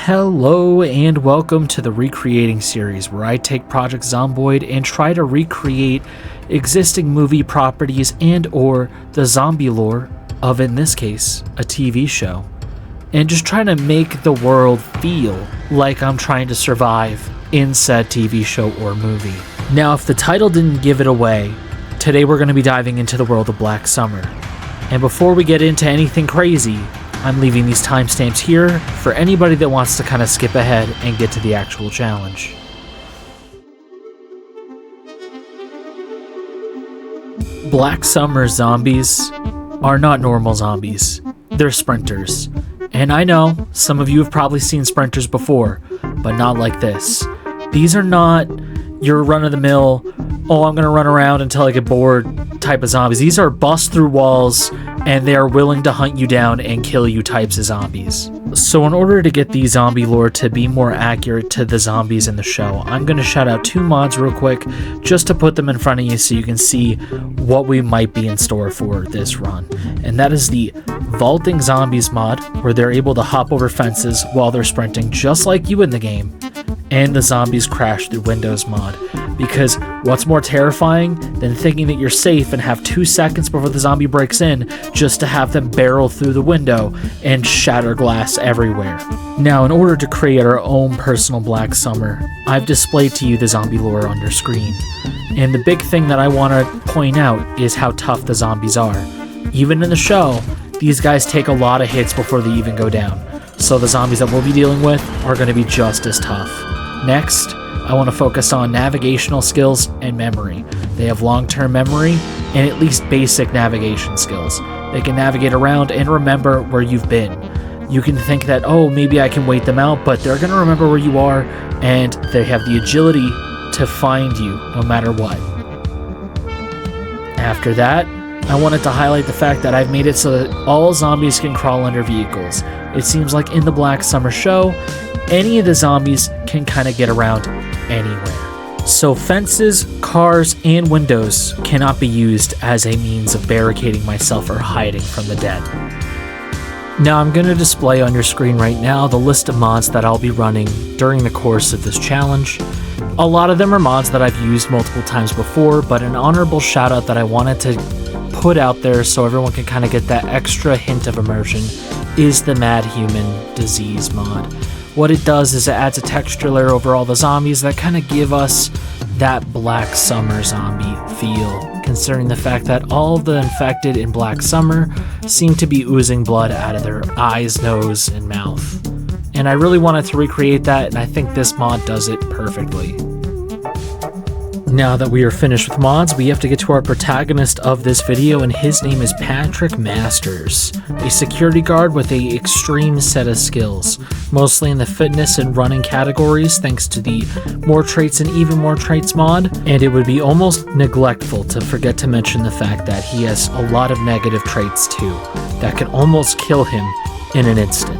Hello and welcome to the Recreating series, where I take Project Zomboid and try to recreate existing movie properties and or the zombie lore of, in this case, a TV show, and just trying to make the world feel like I'm trying to survive in said TV show or movie. Now, if the title didn't give it away, today we're going to be diving into the world of Black Summer. And before we get into anything crazy, I'm leaving these timestamps here for anybody that wants to kind of skip ahead and get to the actual challenge. Black Summer zombies are not normal zombies. They're sprinters. And I know some of you have probably seen sprinters before, but not like this. These are not your run-of-the-mill, oh, I'm going to run around until I get bored type of zombies. These are bust through walls, and they are willing to hunt you down and kill you types of zombies. So in order to get the zombie lore to be more accurate to the zombies in the show, I'm going to shout out two mods real quick, just to put them in front of you so you can see what we might be in store for this run. And that is the Vaulting Zombies mod, where they're able to hop over fences while they're sprinting, just like you in the game, and the Zombies Crash Through Windows mod. Because what's more terrifying than thinking that you're safe and have 2 seconds before the zombie breaks in just to have them barrel through the window and shatter glass everywhere? Now, in order to create our own personal Black Summer, I've displayed to you the zombie lore on your screen. And the big thing that I want to point out is how tough the zombies are. Even in the show, these guys take a lot of hits before they even go down. So the zombies that we'll be dealing with are going to be just as tough. Next, I want to focus on navigational skills and memory. They have long-term memory and at least basic navigation skills. They can navigate around and remember where you've been. You can think that, oh, maybe I can wait them out, but they're going to remember where you are, and they have the agility to find you no matter what. After that, I wanted to highlight the fact that I've made it so that all zombies can crawl under vehicles. It seems like in the Black Summer show, any of the zombies can kind of get around anywhere. So fences, cars, and windows cannot be used as a means of barricading myself or hiding from the dead. Now I'm going to display on your screen right now the list of mods that I'll be running during the course of this challenge. A lot of them are mods that I've used multiple times before, but an honorable shout out that I wanted to put out there so everyone can kind of get that extra hint of immersion is the Mad Human Disease mod. What it does is it adds a texture layer over all the zombies that kind of give us that Black Summer zombie feel, considering the fact that all of the infected in Black Summer seem to be oozing blood out of their eyes, nose, and mouth. And I really wanted to recreate that, and I think this mod does it perfectly. Now that we are finished with mods, we have to get to our protagonist of this video, and his name is Patrick Masters, a security guard with an extreme set of skills, mostly in the fitness and running categories thanks to the More Traits and Even More Traits mod, and it would be almost neglectful to forget to mention the fact that he has a lot of negative traits too, that can almost kill him in an instant.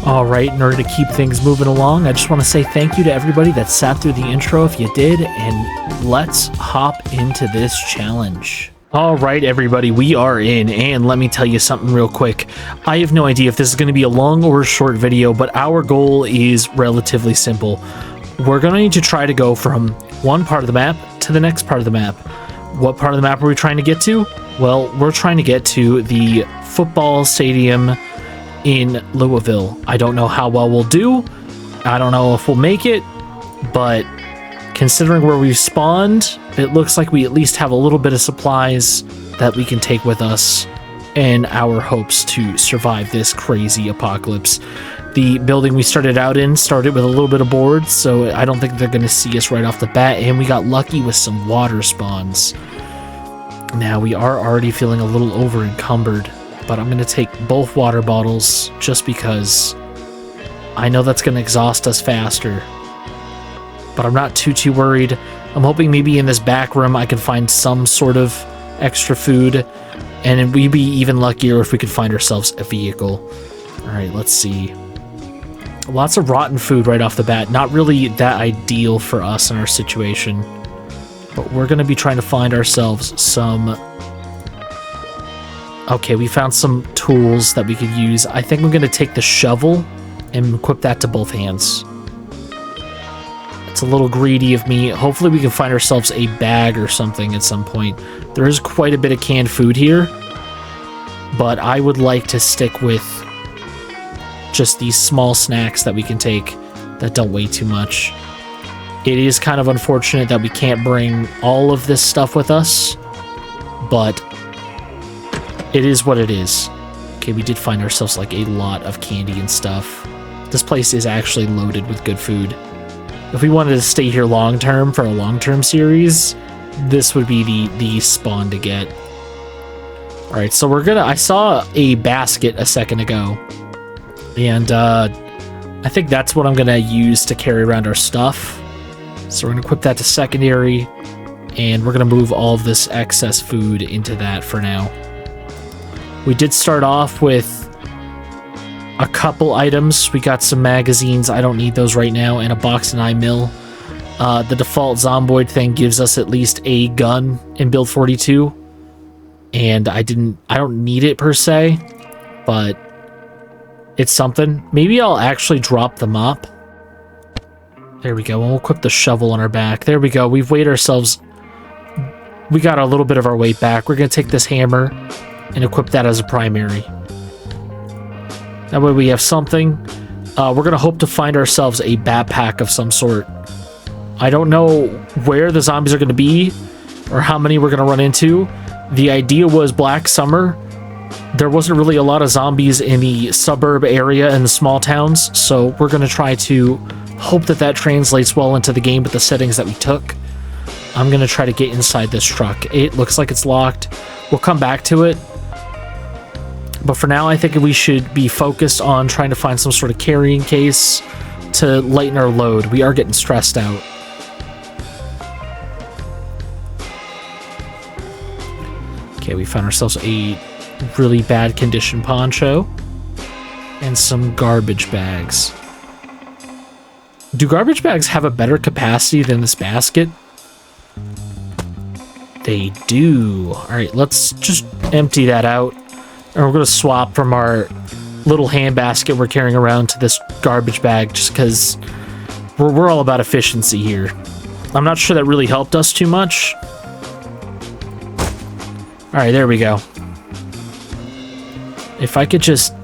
Alright, in order to keep things moving along, I just want to say thank you to everybody that sat through the intro if you did, and let's hop into this challenge. Alright everybody, we are in, and let me tell you something real quick. I have no idea if this is going to be a long or a short video, but our goal is relatively simple. We're going to need to try to go from one part of the map to the next part of the map. What part of the map are we trying to get to? Well, we're trying to get to the football stadium in Louisville. I don't know how well we'll do. I don't know if we'll make it, but considering where we've spawned, it looks like we at least have a little bit of supplies that we can take with us in our hopes to survive this crazy apocalypse. The building we started out in started with a little bit of boards, so I don't think they're going to see us right off the bat, and we got lucky with some water spawns. Now, we are already feeling a little over encumbered, but I'm going to take both water bottles just because I know that's going to exhaust us faster. But I'm not too worried. I'm hoping maybe in this back room I can find some sort of extra food, and we'd be even luckier if we could find ourselves a vehicle. Alright, let's see. Lots of rotten food right off the bat. Not really that ideal for us in our situation. But we're going to be trying to find ourselves some... Okay, we found some tools that we could use. I think I'm going to take the shovel and equip that to both hands. It's a little greedy of me. Hopefully we can find ourselves a bag or something at some point. There is quite a bit of canned food here, but I would like to stick with just these small snacks that we can take that don't weigh too much. It is kind of unfortunate that we can't bring all of this stuff with us, but it is what it is. Okay, we did find ourselves like a lot of candy and stuff. This place is actually loaded with good food. If we wanted to stay here long term for a long-term series, this would be the spawn to get. All right, so I saw a basket a second ago, and I think that's what I'm gonna use to carry around our stuff. So we're gonna equip that to secondary, and we're gonna move all of this excess food into that for now. We did start off with a couple items. We got some magazines. I don't need those right now, and a box and eye mill. The default Zomboid thing gives us at least a gun in build 42, and I don't need it per se, but it's something. Maybe I'll actually drop the mop. There we go. And we'll equip the shovel on our back. There we go. We've weighed ourselves. We got a little bit of our weight back. We're going to take this hammer and equip that as a primary. That way we have something. We're going to hope to find ourselves a backpack of some sort. I don't know where the zombies are going to be or how many we're going to run into. The idea was Black Summer. There wasn't really a lot of zombies in the suburb area and the small towns, so we're going to try to hope that that translates well into the game with the settings that we took. I'm going to try to get inside this truck. It looks like it's locked. We'll come back to it. But for now, I think we should be focused on trying to find some sort of carrying case to lighten our load. We are getting stressed out. Okay, we found ourselves a really bad condition poncho and some garbage bags. Do garbage bags have a better capacity than this basket? They do. All right, let's just empty that out. And we're going to swap from our little hand basket we're carrying around to this garbage bag just because we're all about efficiency here. I'm not sure that really helped us too much. All right, there we go. If I could just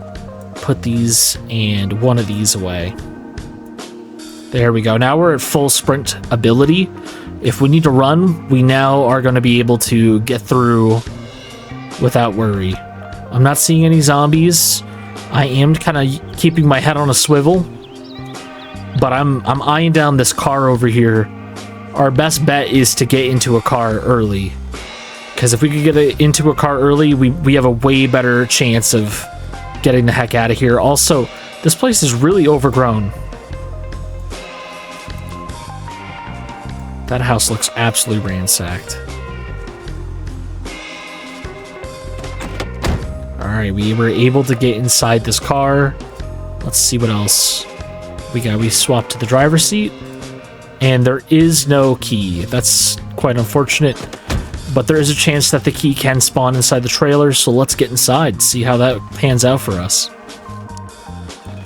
put these and one of these away. There we go. Now we're at full sprint ability. If we need to run, we now are going to be able to get through without worry. I'm not seeing any zombies. I am kind of keeping my head on a swivel, but I'm eyeing down this car over here. Our best bet is to get into a car early, because if we could get into a car early, we have a way better chance of getting the heck out of here. Also, this place is really overgrown. That house looks absolutely ransacked. Alright, we were able to get inside this car. Let's see what else we got. We swapped to the driver's seat, and there is no key. That's quite unfortunate, but there is a chance that the key can spawn inside the trailer, so let's get inside, see how that pans out for us.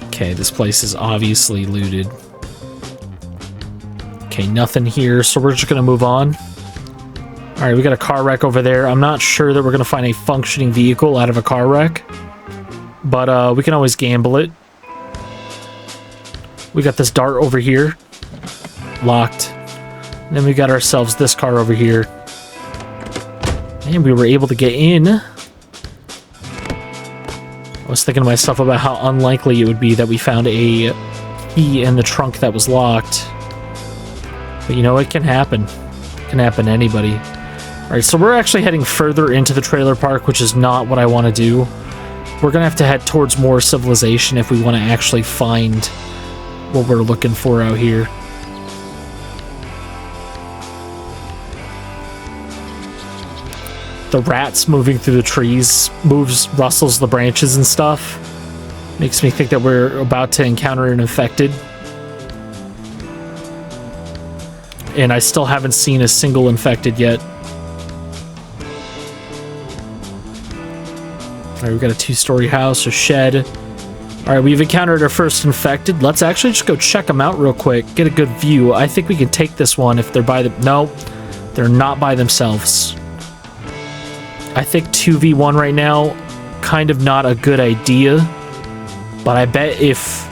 Okay, this place is obviously looted. Okay, nothing here, so we're just gonna move on. Alright, we got a car wreck over there. I'm not sure that we're gonna find a functioning vehicle out of a car wreck, but we can always gamble it. We got this dart over here, locked. And then we got ourselves this car over here. And we were able to get in. I was thinking to myself about how unlikely it would be that we found a key in the trunk that was locked. But you know, it can happen. It can happen to anybody. Alright, so we're actually heading further into the trailer park, which is not what I want to do. We're going to have to head towards more civilization if we want to actually find what we're looking for out here. The rats moving through the trees rustles the branches and stuff. Makes me think that we're about to encounter an infected. And I still haven't seen a single infected yet. Alright, we've got a 2-story house, a shed. Alright, All right, we've encountered our first infected. Let's actually just go check them out real quick. Get a good view. I think we can take this one if they're by the... No, they're not by themselves. I think 2v1 right now, kind of not a good idea. But I bet if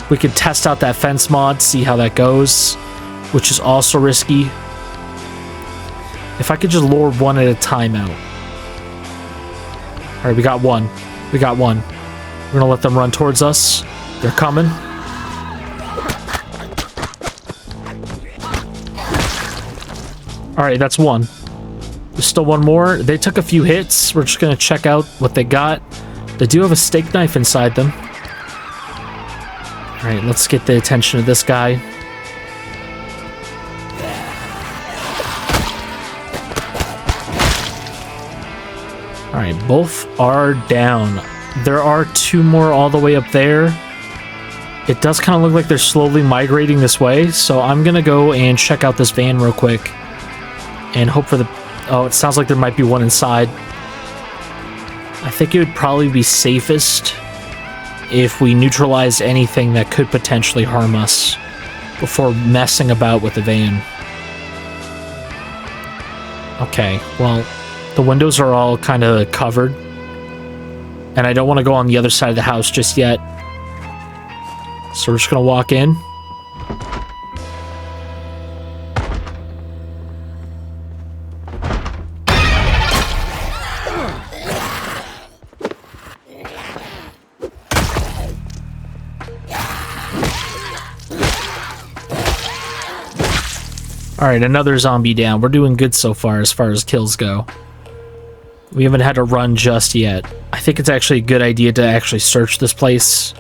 we could test out that fence mod, see how that goes, which is also risky. If I could just lure one at a time out. All right, we got one. We got one. We're gonna let them run towards us. They're coming. All right, that's one. There's still one more. They took a few hits. We're just gonna check out what they got. They do have a steak knife inside them. All right, let's get the attention of this guy. All right, both are down. There are two more all the way up there. It does kind of look like they're slowly migrating this way, so I'm gonna go and check out this van real quick and hope for the... Oh, it sounds like there might be one inside. I think it would probably be safest if we neutralize anything that could potentially harm us before messing about with the van. Okay, well, the windows are all kind of covered, and I don't want to go on the other side of the house just yet. So we're just going to walk in. Alright, another zombie down. We're doing good so far as kills go. We haven't had to run just yet. I think it's actually a good idea to actually search this place.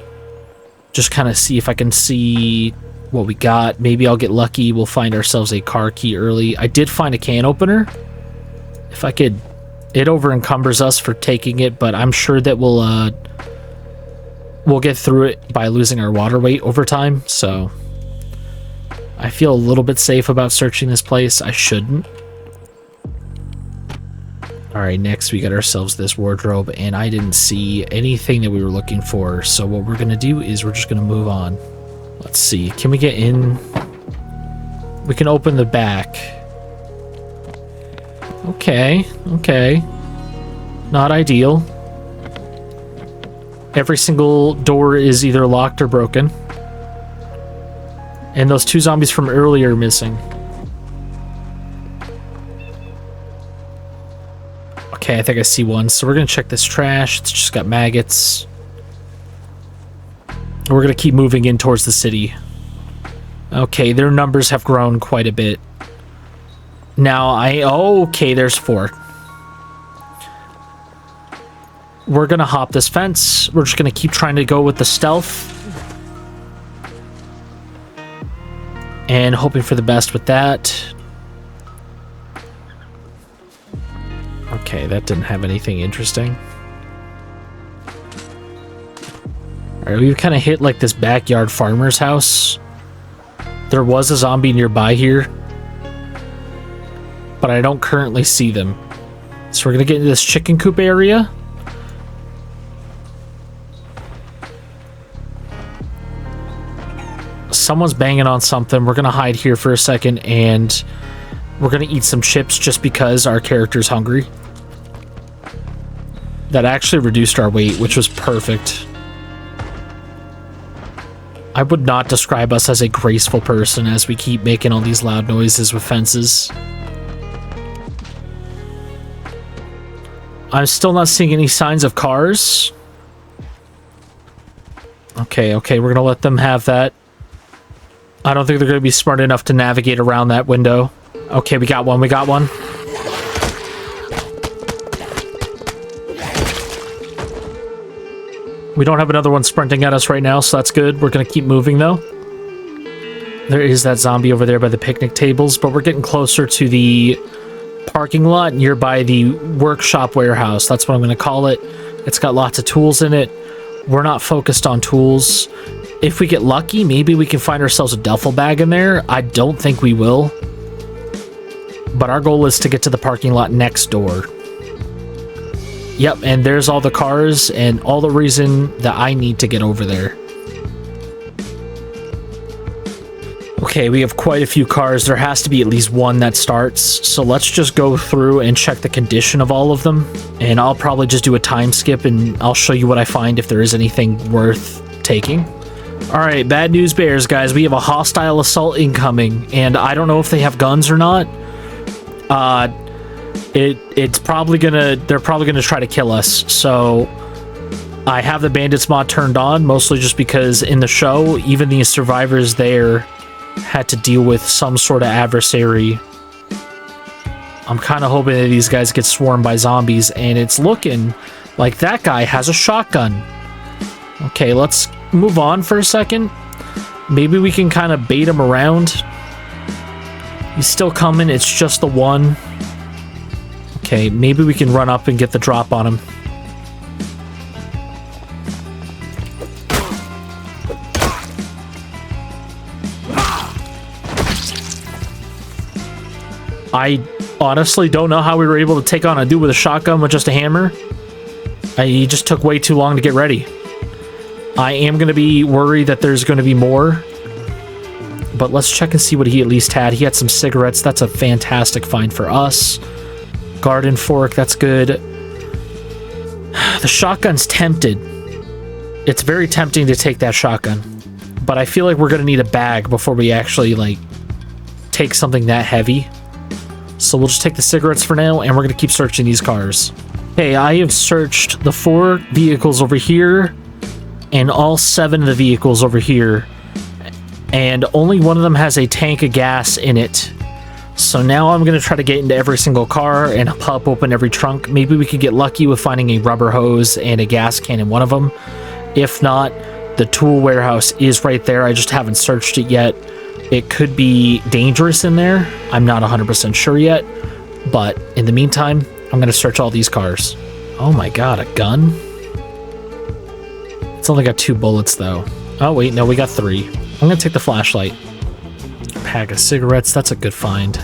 Just kind of see if I can see what we got. Maybe I'll get lucky. We'll find ourselves a car key early. I did find a can opener. If I could... It over encumbers us for taking it, but I'm sure that we'll get through it by losing our water weight over time, so... I feel a little bit safe about searching this place. I shouldn't. Alright, next we got ourselves this wardrobe, and I didn't see anything that we were looking for, so what we're gonna do is we're just gonna move on. Let's see, can we get in? We can open the back. Okay, okay. Not ideal. Every single door is either locked or broken. And those two zombies from earlier are missing. Okay, I think I see one. So we're going to check this trash. It's just got maggots. We're going to keep moving in towards the city. Okay, their numbers have grown quite a bit. Now, okay, there's 4. We're going to hop this fence. We're just going to keep trying to go with the stealth. And hoping for the best with that. Okay, that didn't have anything interesting. Alright, we've kind of hit like this backyard farmer's house. There was a zombie nearby here, but I don't currently see them. So we're going to get into this chicken coop area. Someone's banging on something. We're going to hide here for a second, and we're going to eat some chips just because our character's hungry. That actually reduced our weight, which was perfect. I would not describe us as a graceful person as we keep making all these loud noises with fences. I'm still not seeing any signs of cars. Okay, we're going to let them have that. I don't think they're going to be smart enough to navigate around that window. Okay, we got one. We don't have another one sprinting at us right now, so that's good. We're going to keep moving, though. There is that zombie over there by the picnic tables, but we're getting closer to the parking lot nearby the workshop warehouse. That's what I'm going to call it. It's got lots of tools in it. We're not focused on tools. If we get lucky, maybe we can find ourselves a duffel bag in there. I don't think we will. But our goal is to get to the parking lot next door. Yep, and there's all the cars and all the reason that I need to get over there. Okay, we have quite a few cars. There has to be at least one that starts. So let's just go through and check the condition of all of them. And I'll probably just do a time skip and I'll show you what I find if there is anything worth taking. Alright, bad news bears, guys. We have a hostile assault incoming. And I don't know if they have guns or not. They're probably gonna try to kill us. So I have the bandits mod turned on, mostly just because in the show, even the survivors there had to deal with some sort of adversary. I'm kind of hoping that these guys get swarmed by zombies, and it's looking like that guy has a shotgun. Okay, let's move on for a second. Maybe we can kind of bait him around. He's still coming, it's just the one. Okay, maybe we can run up and get the drop on him. I honestly don't know how we were able to take on a dude with a shotgun with just a hammer. He just took way too long to get ready. I am going to be worried that there's going to be more. But let's check and see what he at least had. He had some cigarettes. That's a fantastic find for us. Garden fork, that's good. The shotgun's tempted. It's very tempting to take that shotgun. But I feel like we're going to need a bag before we actually, like, take something that heavy. So we'll just take the cigarettes for now, and we're going to keep searching these cars. Okay, I have searched the 4 vehicles over here, and all 7 of the vehicles over here. And only one of them has a tank of gas in it. So now I'm going to try to get into every single car and pop open every trunk. Maybe we could get lucky with finding a rubber hose and a gas can in one of them. If not, the tool warehouse is right there. I just haven't searched it yet. It could be dangerous in there. I'm not 100% sure yet. But in the meantime, I'm going to search all these cars. Oh my god, a gun? It's only got 2 bullets though. Oh wait, no, we got 3. I'm going to take the flashlight. Pack of cigarettes, that's a good find.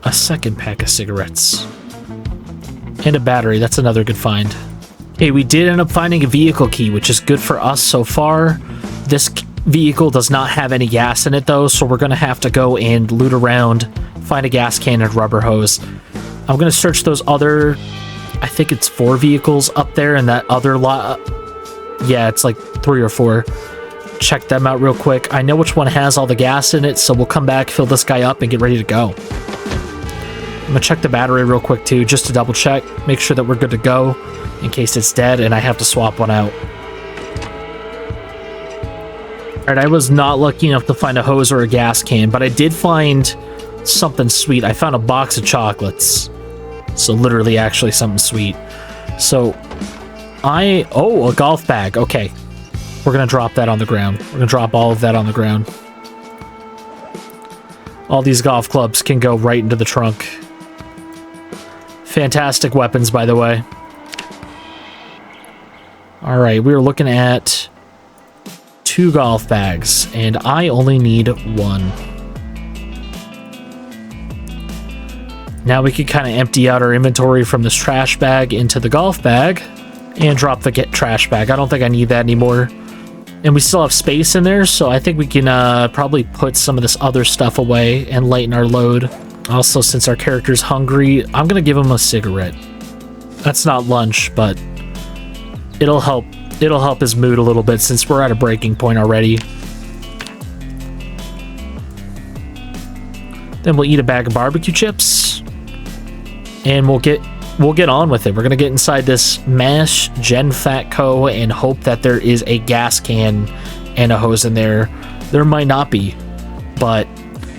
A second pack of cigarettes. And a battery, that's another good find. Okay, we did end up finding a vehicle key, which is good for us so far. This vehicle does not have any gas in it though, so we're going to have to go and loot around, find a gas can and rubber hose. I'm going to search those other, I think it's 4 vehicles up there in that other lot. Yeah, it's like 3 or 4. Check them out real quick. I know which one has all the gas in it, so we'll come back, fill this guy up, and get ready to go. I'm gonna check the battery real quick too, just to double check, make sure that we're good to go in case it's dead and I have to swap one out. Alright, I was not lucky enough to find a hose or a gas can, but I did find something sweet. I found a box of chocolates. So literally actually something sweet. So oh, a golf bag. Okay. We're going to drop that on the ground. We're going to drop all of that on the ground. All these golf clubs can go right into the trunk. Fantastic weapons, by the way. Alright, we were looking at 2 golf bags, and I only need 1. Now we can kind of empty out our inventory from this trash bag into the golf bag and drop the trash bag. I don't think I need that anymore. And we still have space in there, so I think we can probably put some of this other stuff away and lighten our load. Also, since our character's hungry, I'm going to give him a cigarette. That's not lunch, but it'll help. It'll help his mood a little bit since we're at a breaking point already. Then we'll eat a bag of barbecue chips. And we'll get on with it. We're going to get inside this Mash Gen Fat Co. and hope that there is a gas can and a hose in there. There might not be, but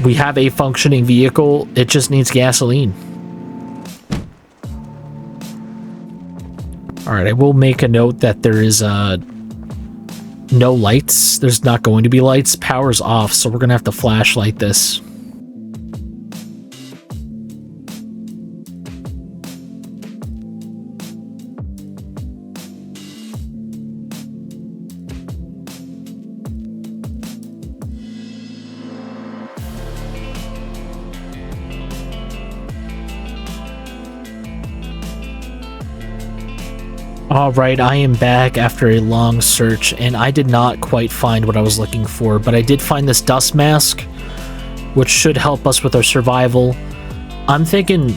we have a functioning vehicle. It just needs gasoline. Alright, I will make a note that there is no lights. There's not going to be lights. Power's off, so we're going to have to flashlight this. Alright, I am back after a long search, and I did not quite find what I was looking for, but I did find this dust mask, which should help us with our survival. I'm thinking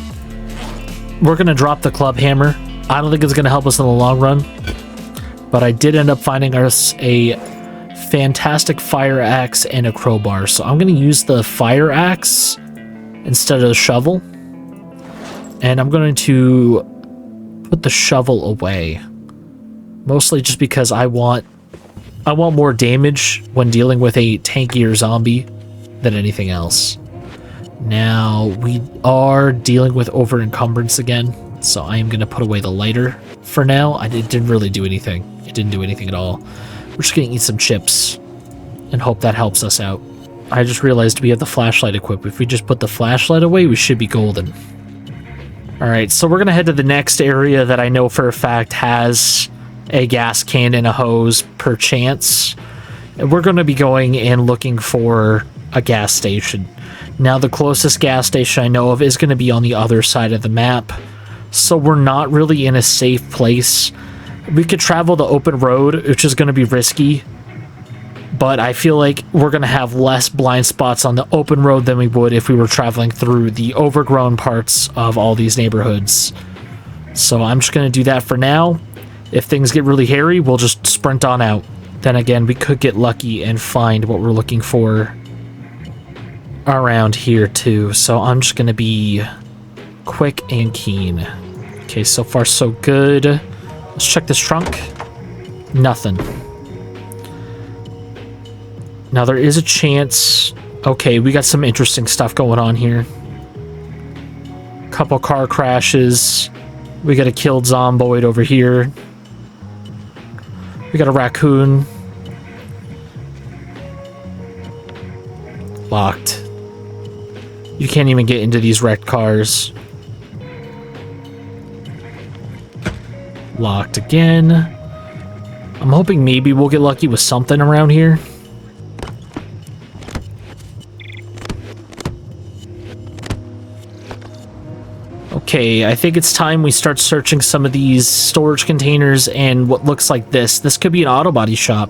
we're going to drop the club hammer. I don't think it's going to help us in the long run, but I did end up finding us a fantastic fire axe and a crowbar, so I'm going to use the fire axe instead of the shovel, and I'm going to put the shovel away, mostly just because I want more damage when dealing with a tankier zombie than anything else. Now we are dealing with over encumbrance again, so I am going to put away the lighter for now. It didn't really do anything. It didn't do anything at all. We're just going to eat some chips and hope that helps us out. I just realized we have the flashlight equipped. If we just put the flashlight away, we should be golden. Alright, so we're going to head to the next area that I know for a fact has a gas can and a hose per chance. And we're going to be going and looking for a gas station. Now, the closest gas station I know of is going to be on the other side of the map, so we're not really in a safe place. We could travel the open road, which is going to be risky, but I feel like we're going to have less blind spots on the open road than we would if we were traveling through the overgrown parts of all these neighborhoods. So I'm just going to do that for now. If things get really hairy, we'll just sprint on out. Then again, we could get lucky and find what we're looking for around here too. So I'm just going to be quick and keen. Okay, so far so good. Let's check this trunk. Nothing. Now, there is a chance... Okay, we got some interesting stuff going on here. Couple car crashes. We got a killed Zomboid over here. We got a raccoon. Locked. You can't even get into these wrecked cars. Locked again. I'm hoping maybe we'll get lucky with something around here. Okay, I think it's time we start searching some of these storage containers and what looks like this. This could be an auto body shop.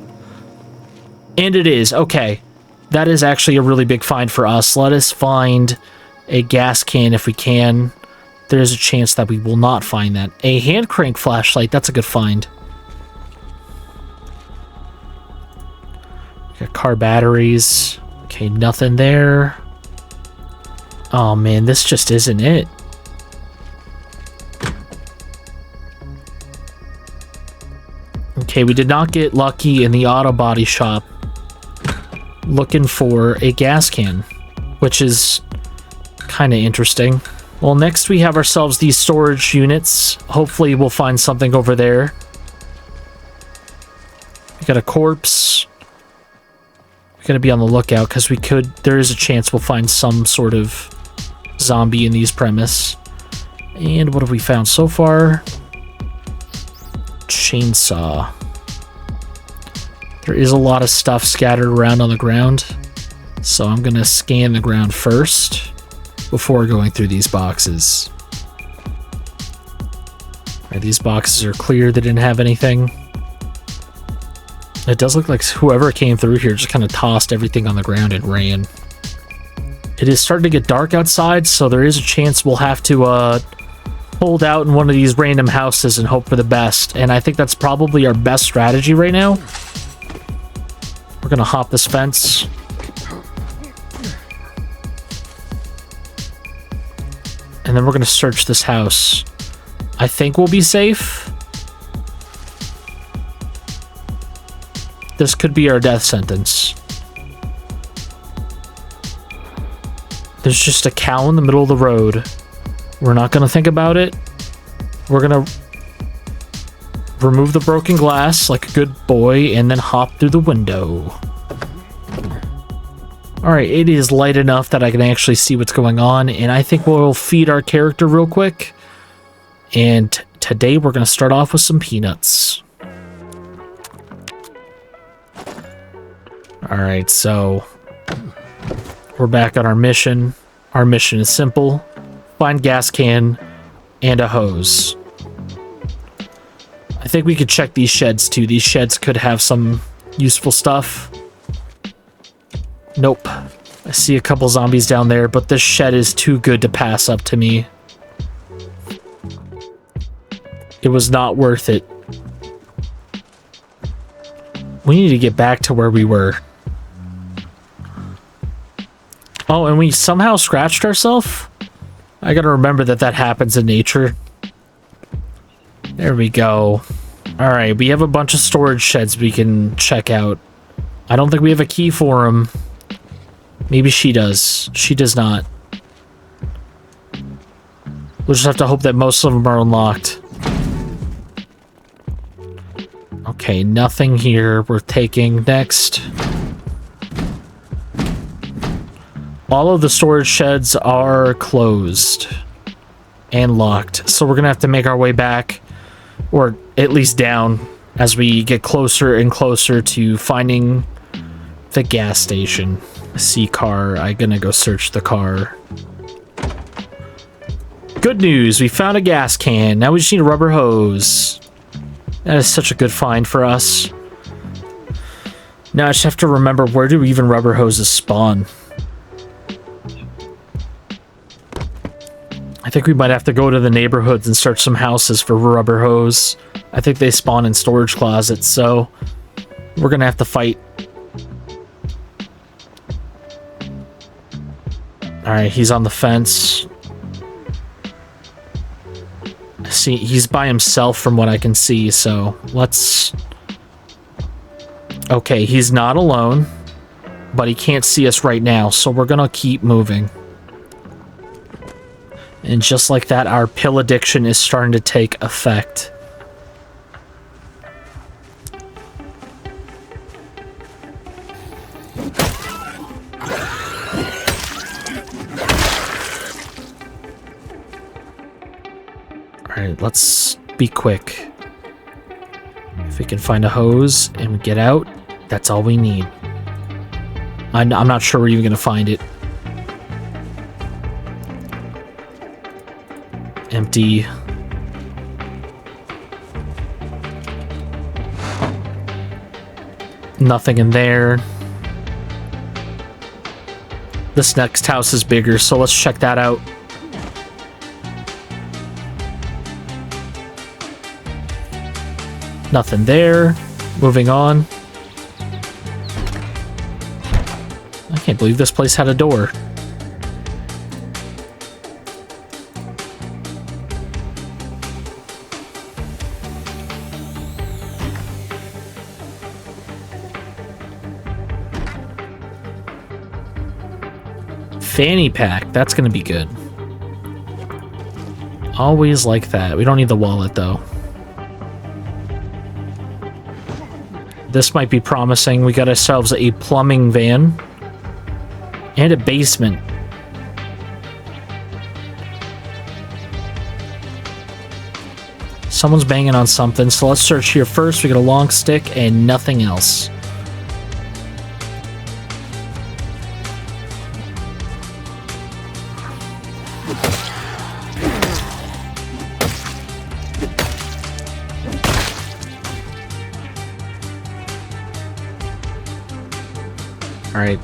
And it is. Okay. That is actually a really big find for us. Let us find a gas can if we can. There's a chance that we will not find that. A hand crank flashlight. That's a good find. Got car batteries. Okay, nothing there. Oh man, this just isn't it. Okay, we did not get lucky in the auto body shop looking for a gas can, which is kind of interesting. Well, next we have ourselves these storage units. Hopefully we'll find something over there. We got a corpse. We gotta be on the lookout because there is a chance we'll find some sort of zombie in these premise. And what have we found so far? Chainsaw. There is a lot of stuff scattered around on the ground, so I'm gonna scan the ground first before going through these boxes. Alright, these boxes are clear. They didn't have anything. It does look like whoever came through here just kind of tossed everything on the ground and ran. It is starting to get dark outside, so there is a chance we'll have to hold out in one of these random houses and hope for the best. And I think that's probably our best strategy right now. We're gonna hop this fence. And then we're gonna search this house. I think we'll be safe. This could be our death sentence. There's just a cow in the middle of the road. We're not gonna think about it. We're gonna remove the broken glass like a good boy and then hop through the window. Alright, it is light enough that I can actually see what's going on, and I think we'll feed our character real quick. And today we're gonna start off with some peanuts. Alright, so we're back on our mission. Our mission is simple. Find gas can and a hose. I think we could check these sheds too. These sheds could have some useful stuff. Nope. I see a couple zombies down there, but this shed is too good to pass up to me. It was not worth it. We need to get back to where we were. Oh, and we somehow scratched ourselves? I gotta remember that that happens in nature. There we go. Alright, we have a bunch of storage sheds we can check out. I don't think we have a key for them. Maybe she does. She does not. We'll just have to hope that most of them are unlocked. Okay, nothing here worth taking. Next. All of the storage sheds are closed and locked, so we're gonna have to make our way back, or at least down, as we get closer and closer to finding the gas station. See car. I'm gonna go search the car. Good news, we found a gas can. Now we just need a rubber hose. That is such a good find for us. Now I just have to remember, where do even rubber hoses spawn? I think we might have to go to the neighborhoods and search some houses for rubber hose. I think they spawn in storage closets, so we're gonna have to fight. Alright, he's on the fence. See, he's by himself from what I can see, so let's... Okay, he's not alone, but he can't see us right now, so we're gonna keep moving. And just like that, our pill addiction is starting to take effect. Alright, let's be quick. If we can find a hose and we get out, that's all we need. I'm not sure we're even going to find it. Empty. Nothing in there. This next house is bigger, so let's check that out. Nothing there. Moving on. I can't believe this place had a door. Fanny pack. That's going to be good. Always like that. We don't need the wallet, though. This might be promising. We got ourselves a plumbing van and a basement. Someone's banging on something, so let's search here first. We got a long stick and nothing else. Alright,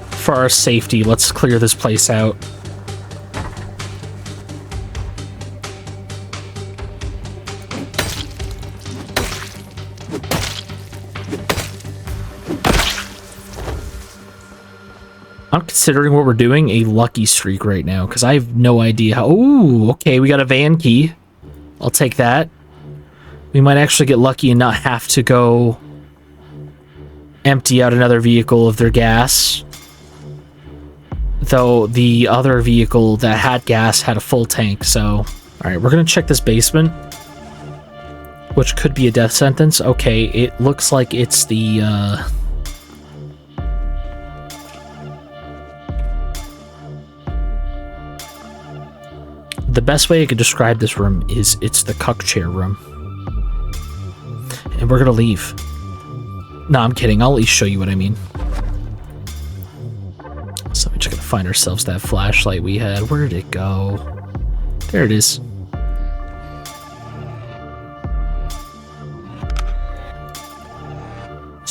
for our safety, let's clear this place out. I'm considering what we're doing a lucky streak right now, because I have no idea how... Ooh, okay, we got a van key. I'll take that. We might actually get lucky and not have to go... empty out another vehicle of their gas. Though the other vehicle that had gas had a full tank, so... Alright, we're gonna check this basement. Which could be a death sentence. Okay, it looks like it's the, The best way I could describe this room is it's the cuck chair room. And we're gonna leave. No, I'm kidding. I'll at least show you what I mean. So we're just gonna find ourselves that flashlight we had. Where did it go? There it is.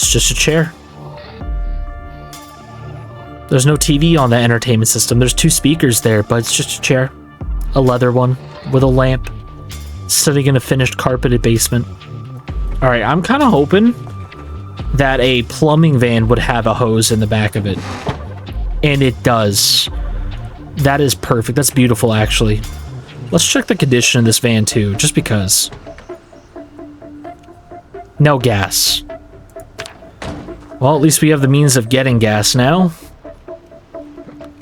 It's just a chair. There's no TV on the entertainment system. There's 2 speakers there, but it's just a chair. A leather one with a lamp. Sitting in a finished carpeted basement. Alright, I'm kind of hoping that a plumbing van would have a hose in the back of it. And it does. That is perfect. That's beautiful, actually. Let's check the condition of this van, too, just because. No gas. Well, at least we have the means of getting gas now.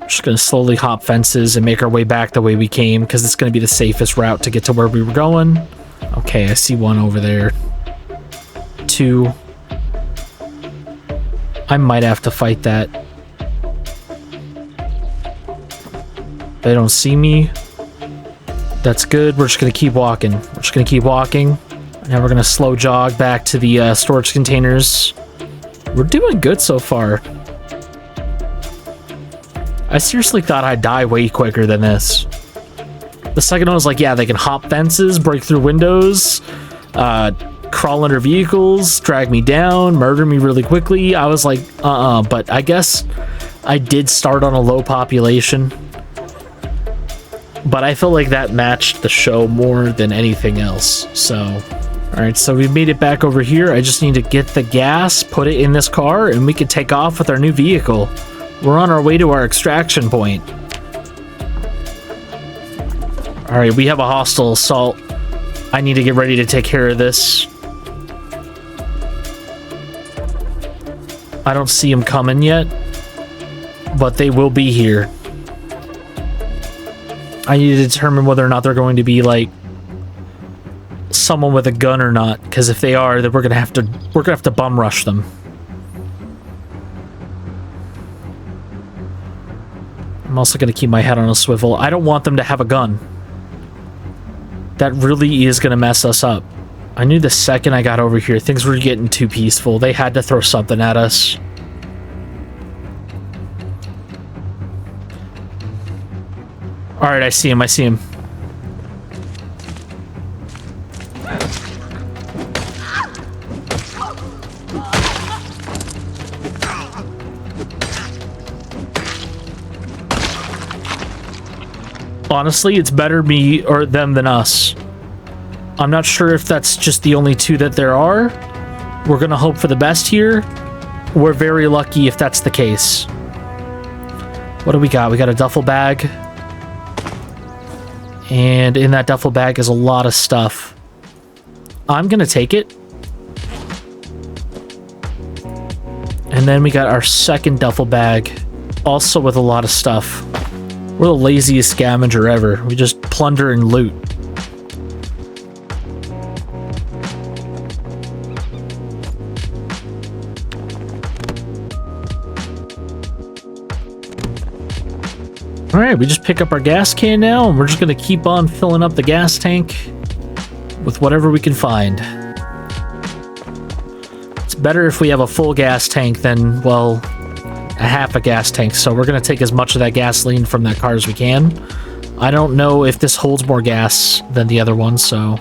Just gonna slowly hop fences and make our way back the way we came, because it's gonna be the safest route to get to where we were going. Okay, I see one over there. 2. I might have to fight that. They don't see me. That's good. We're just gonna keep walking. We're just gonna keep walking. And we're gonna slow jog back to the storage containers. We're doing good so far. I seriously thought I'd die way quicker than this. The second one was like, yeah, they can hop fences, break through windows, crawl under vehicles, drag me down, murder me really quickly. I was like, but I guess I did start on a low population. But I felt like that matched the show more than anything else, so... Alright, so we made it back over here. I just need to get the gas, put it in this car, and we can take off with our new vehicle. We're on our way to our extraction point. Alright, we have a hostile assault. I need to get ready to take care of this. I don't see them coming yet, but they will be here. I need to determine whether or not they're going to be, like, someone with a gun or not, because if they are, then we're gonna have to bum rush them. I'm also gonna keep my head on a swivel. I don't want them to have a gun. That really is gonna mess us up. I knew the second I got over here, things were getting too peaceful. They had to throw something at us. Alright, I see him, I see him. Honestly, it's better me or them than us. I'm not sure if that's just the only 2 that there are. We're gonna hope for the best here. We're very lucky if that's the case. What do we got? We got a duffel bag. And in that duffel bag is a lot of stuff. I'm gonna take it. And then we got our second duffel bag, also with a lot of stuff. We're the laziest scavenger ever. We just plunder and loot. Alright, we just pick up our gas can now, and we're just gonna keep on filling up the gas tank with whatever we can find. It's better if we have a full gas tank than, well, a half a gas tank, so we're gonna take as much of that gasoline from that car as we can. I don't know if this holds more gas than the other one, so...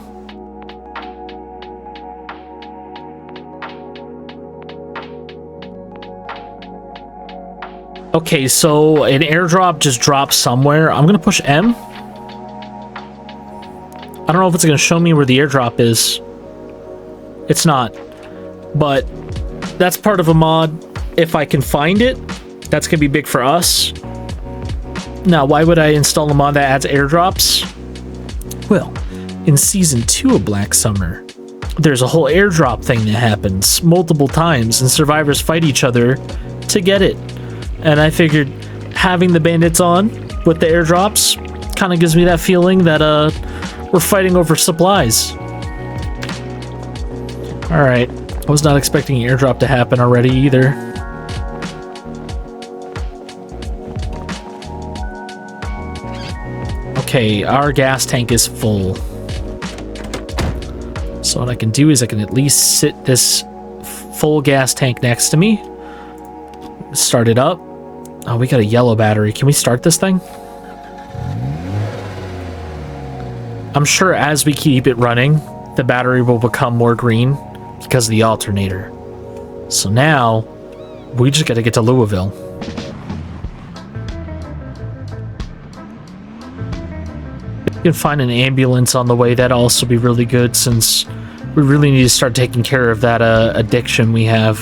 Okay, so an airdrop just dropped somewhere. I'm gonna push M. I don't know if it's gonna show me where the airdrop is. It's not. But that's part of a mod. If I can find it, that's gonna be big for us. Now, why would I install a mod that adds airdrops? Well, in Season 2 of Black Summer, there's a whole airdrop thing that happens multiple times, and survivors fight each other to get it. And I figured having the bandits on with the airdrops kind of gives me that feeling that we're fighting over supplies. Alright, I was not expecting an airdrop to happen already either. Okay, our gas tank is full. So what I can do is I can at least sit this full gas tank next to me. Start it up. Oh, we got a yellow battery. Can we start this thing? I'm sure as we keep it running, the battery will become more green because of the alternator. So now, we just gotta get to Louisville. If we can find an ambulance on the way, that'd also be really good, since we really need to start taking care of that addiction we have.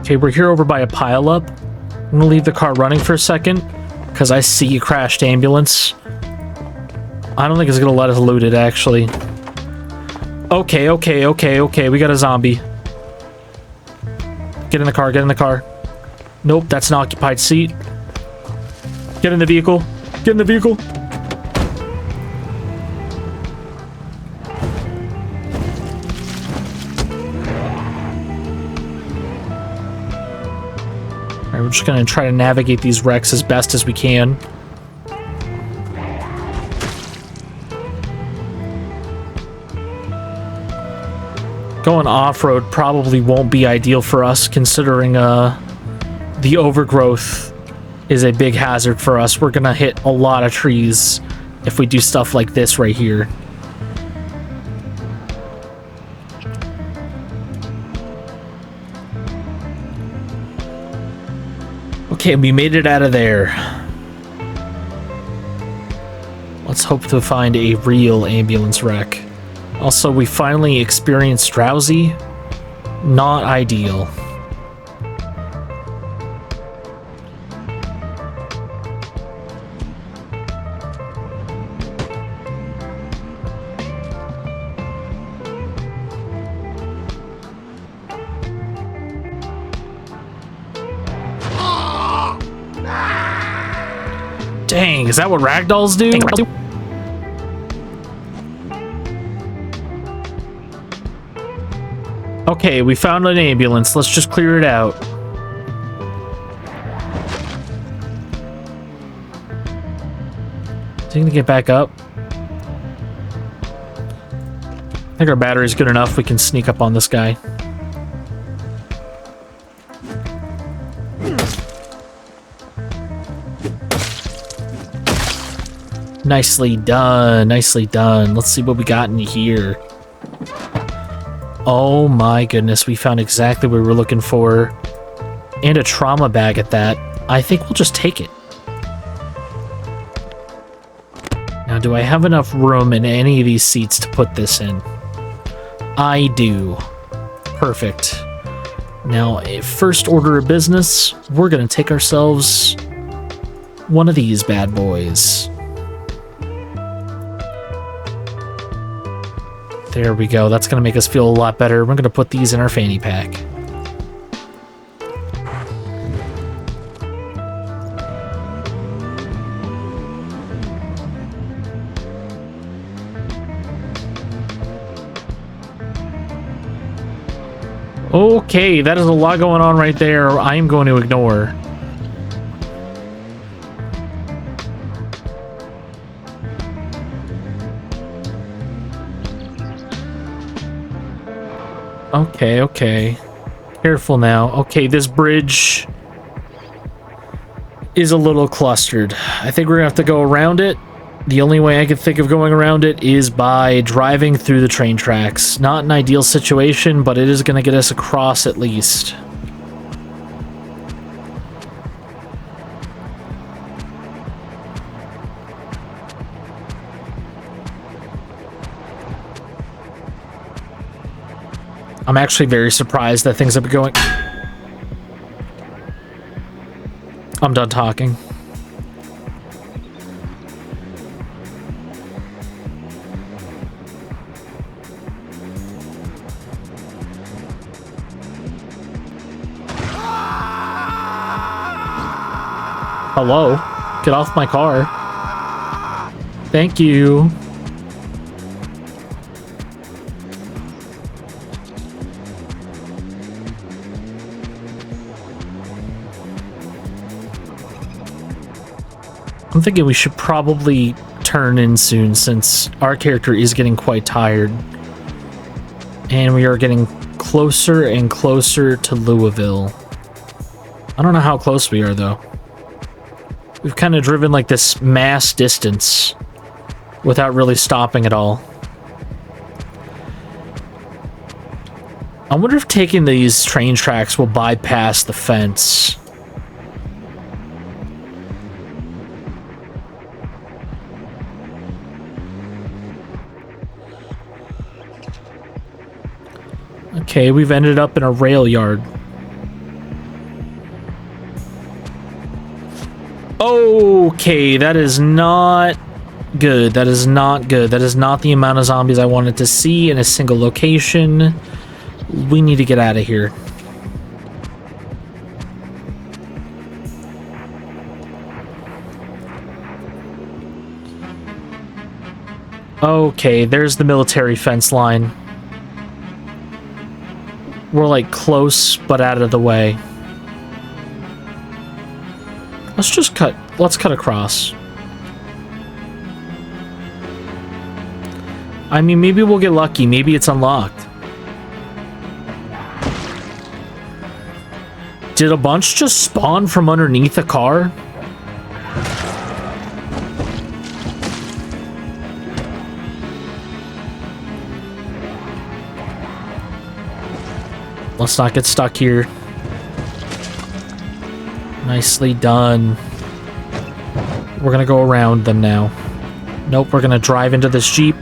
Okay, we're here over by a pileup. I'm gonna leave the car running for a second, because I see a crashed ambulance. I don't think it's gonna let us loot it, actually. Okay, we got a zombie. Get in the car, get in the car. Nope, that's an occupied seat. Get in the vehicle. Get in the vehicle. Alright, we're just gonna try to navigate these wrecks as best as we can. Going off-road probably won't be ideal for us, considering the overgrowth is a big hazard for us. We're gonna hit a lot of trees if we do stuff like this right here. Okay, we made it out of there. Let's hope to find a real ambulance wreck. Also, we finally experienced drowsy. Not ideal. Dang, is that what ragdolls do? Okay, we found an ambulance. Let's just clear it out. Is he gonna get back up? I think our battery's good enough. We can sneak up on this guy. Nicely done, nicely done. Let's see what we got in here. Oh my goodness, we found exactly what we were looking for. And a trauma bag at that. I think we'll just take it. Now, do I have enough room in any of these seats to put this in? I do. Perfect. Now, first order of business, we're gonna take ourselves one of these bad boys. There we go. That's going to make us feel a lot better. We're going to put these in our fanny pack. Okay, that is a lot going on right there. I am going to ignore. Okay. Careful now. Okay, this bridge is a little clustered. I think we're gonna have to go around it. The only way I can think of going around it is by driving through the train tracks. Not an ideal situation, but it is gonna get us across at least. I'm actually very surprised that things have been going... I'm done talking. Hello? Get off my car. Thank you. I'm thinking we should probably turn in soon, since our character is getting quite tired. And we are getting closer and closer to Louisville. I don't know how close we are, though. We've kind of driven like this mass distance without really stopping at all. I wonder if taking these train tracks will bypass the fence. Okay, we've ended up in a rail yard. Okay, that is not good. That is not good. That is not the amount of zombies I wanted to see in a single location. We need to get out of here. Okay, there's the military fence line. We're like close, but out of the way. Let's cut across. I mean, maybe we'll get lucky. Maybe it's unlocked. Did a bunch just spawn from underneath a car? Let's not get stuck here. Nicely done. We're gonna go around them now. Nope, we're gonna drive into this Jeep.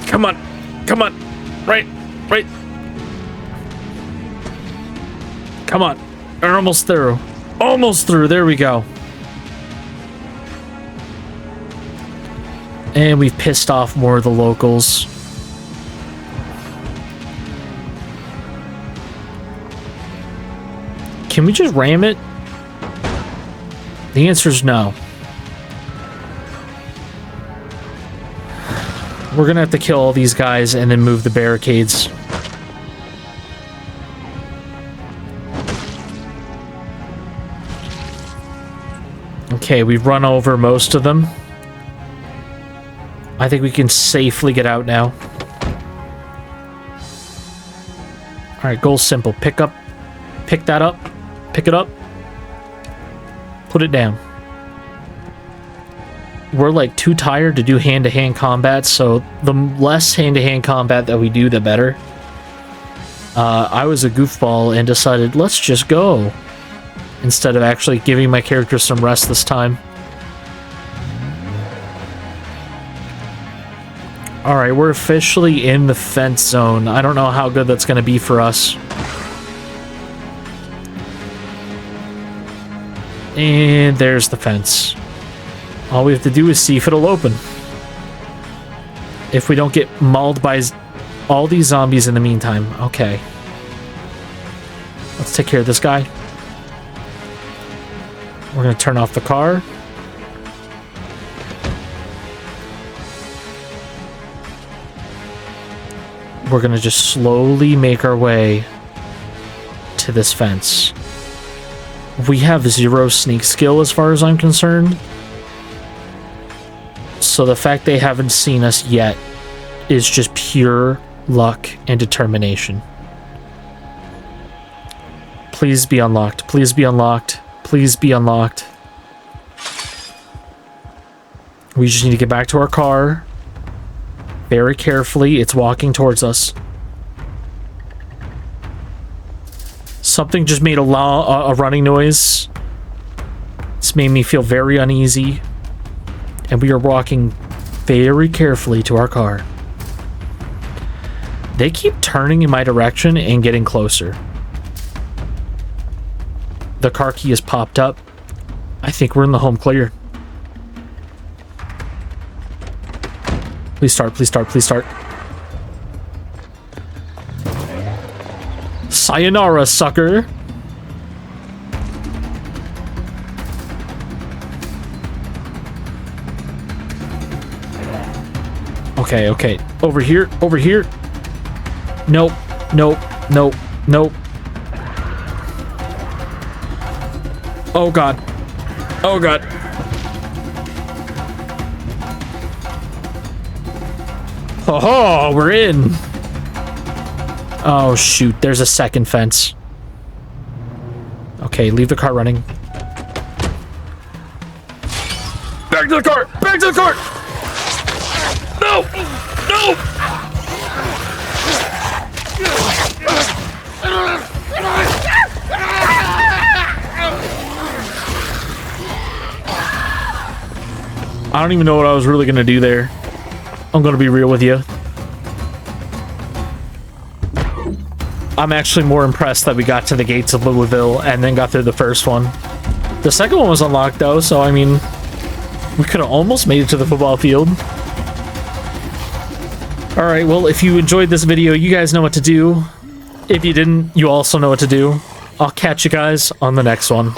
Come on. Come on. Right. Come on. We're almost through. Almost through. There we go. And we've pissed off more of the locals. Can we just ram it? The answer is no. We're gonna have to kill all these guys and then move the barricades. Okay, we've run over most of them. I think we can safely get out now. Alright, goal's simple. Pick that up. Pick it up. Put it down. We're like too tired to do hand-to-hand combat, so the less hand-to-hand combat that we do, the better. I was a goofball and decided, let's just go. Instead of actually giving my character some rest this time. Alright, we're officially in the fence zone. I don't know how good that's going to be for us. And there's the fence. All we have to do is see if it'll open. If we don't get mauled by all these zombies in the meantime. Okay. Let's take care of this guy. We're going to turn off the car. We're going to just slowly make our way to this fence. We have 0 sneak skill as far as I'm concerned. So the fact they haven't seen us yet is just pure luck and determination. Please be unlocked. Please be unlocked. Please be unlocked. We just need to get back to our car. Very carefully. It's walking towards us. Something just made a running noise. It's made me feel very uneasy. And we are walking very carefully to our car. They keep turning in my direction and getting closer. The car key is popped up. I think we're in the home clear. Please start, please start, please start. Sayonara, sucker. Okay, okay. Over here, over here. Nope, nope, nope, nope. Oh god. Oh god. Oh, we're in. Oh shoot, there's a second fence. Okay, leave the car running. Back to the car! Back to the car! No! No! I don't even know what I was really gonna do there. I'm gonna be real with you. I'm actually more impressed that we got to the gates of Louisville and then got through the first one. The second one was unlocked though, so I mean, we could have almost made it to the football field. Alright, well, if you enjoyed this video, you guys know what to do. If you didn't, you also know what to do. I'll catch you guys on the next one.